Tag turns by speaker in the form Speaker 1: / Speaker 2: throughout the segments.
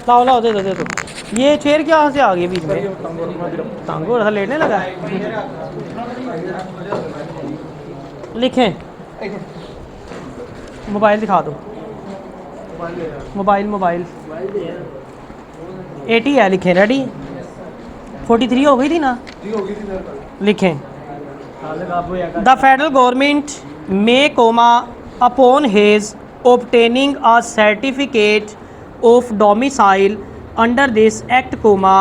Speaker 1: लाओ लाओ दे दो दे दो। ये चेयर क्या से आ गई बीच में? टांग हो रहा था, लेटने लगा। लिखें, मोबाइल दिखा दो। मोबाइल मोबाइल 80 है, लिखें। रेडी? 43 हो गई थी ना? लिखें, the federal government may comma upon his obtaining a certificate of domicile under this act comma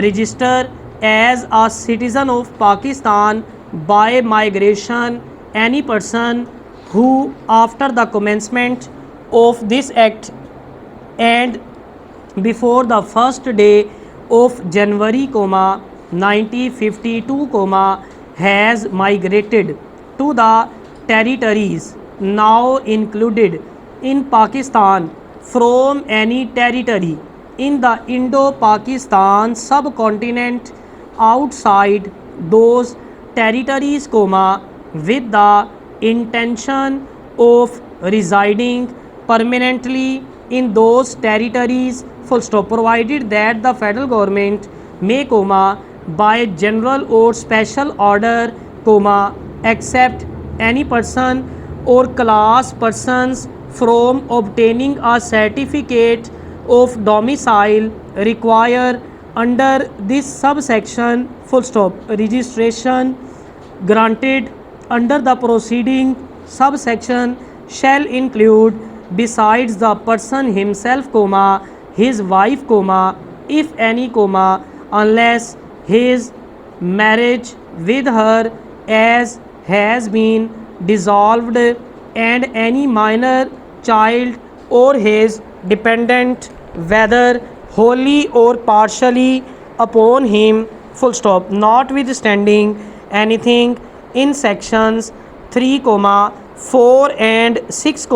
Speaker 1: register as a citizen of Pakistan by migration any person who after the commencement of this act and before the first day of January, 1952, has migrated to the territories now included in Pakistan from any territory in the Indo-Pakistan subcontinent outside those territories, with the intention of residing permanently in those territories, full stop, provided that the federal government may, by general or special order, accept any person or class persons from obtaining a certificate of domicile require under this subsection, full stop, registration granted under the preceding subsection shall include besides the person himself, his wife, if any, unless his marriage with her as has been dissolved and any minor child or his dependent, whether wholly or partially upon him, full stop, notwithstanding anything in sections 3, 4 and 6,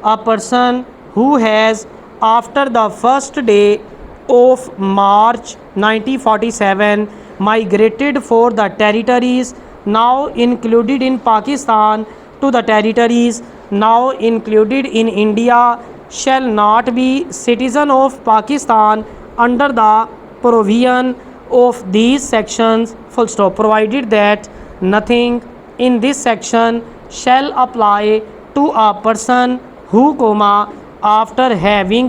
Speaker 1: a person who has after the first day of March 1947 migrated for the territories now included in Pakistan to the territories now included in India shall not be citizen of Pakistan under the provision of these sections, full stop, provided that nothing in this section shall apply to a person who, after having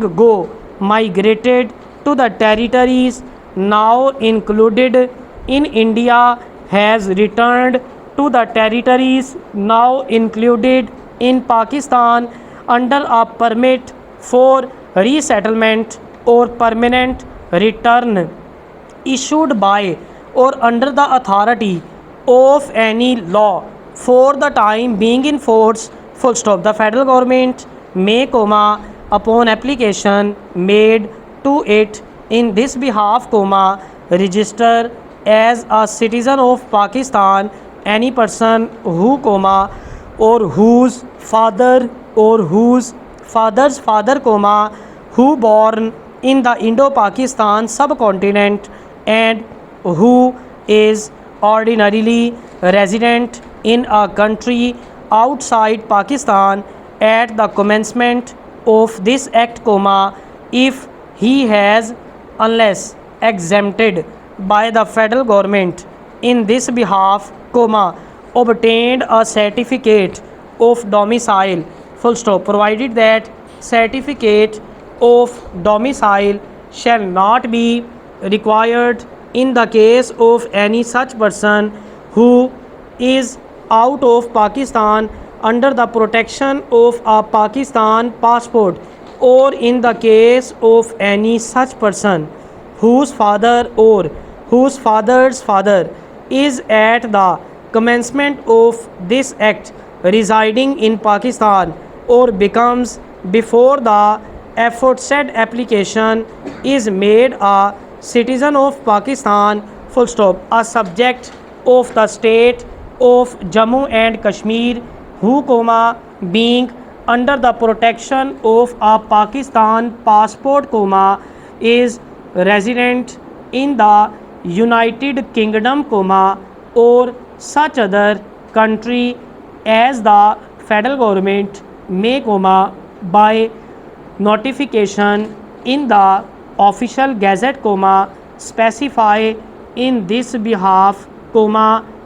Speaker 1: migrated to the territories now included in India has returned to the territories now included in Pakistan under a permit for resettlement or permanent return issued by or under the authority of any law for the time being in force, full stop, the federal government may, upon application made to it in this behalf, register as a citizen of Pakistan any person who, or whose father or whose father's father, who born in the Indo-Pakistan subcontinent and who is ordinarily resident in a country outside Pakistan at the commencement of this act, if he has, unless exempted by the federal government in this behalf, obtained a certificate of domicile, full stop, provided that certificate of domicile shall not be required in the case of any such person who is out of Pakistan under the protection of a Pakistan passport, or in the case of any such person whose father or whose father's father is at the commencement of this act residing in Pakistan, or becomes before the aforesaid application is made a citizen of Pakistan, full stop, a subject of the state of Jammu and Kashmir, who, being under the protection of a Pakistan passport, is resident in the United Kingdom, or such other country as the federal government may, by notification in the official gazette, specify in this behalf,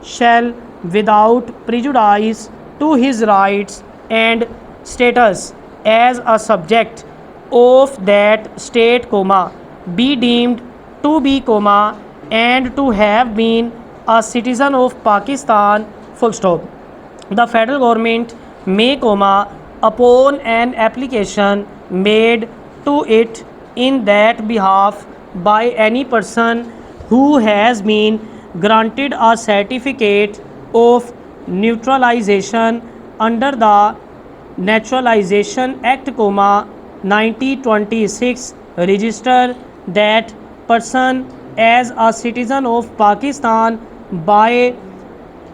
Speaker 1: shall without prejudice to his rights and status as a subject of that state, be deemed to be, and to have been a citizen of Pakistan, full stop. The federal government may, upon an application made to it in that behalf by any person who has been granted a certificate of neutralization under the Naturalization Act, 1926, register that person as a citizen of Pakistan by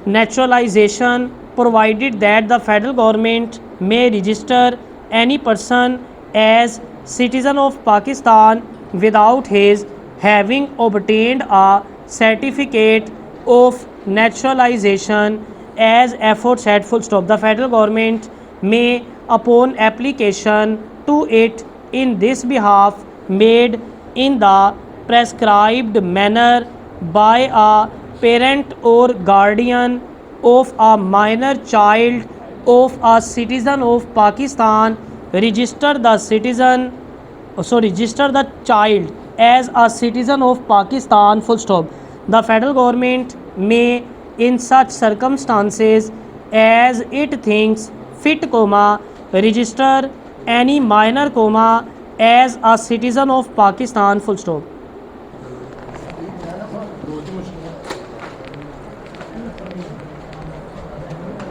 Speaker 1: naturalization, provided that the federal government may register any person as citizen of Pakistan without his having obtained a certificate of naturalization as aforesaid, full stop. The federal government may, upon application to it in this behalf made in the prescribed manner by a parent or guardian of a minor child of a citizen of Pakistan, register the child as a citizen of Pakistan, full stop. The federal government may, in such circumstances as it thinks fit, register any minor, as a citizen of Pakistan, full stop.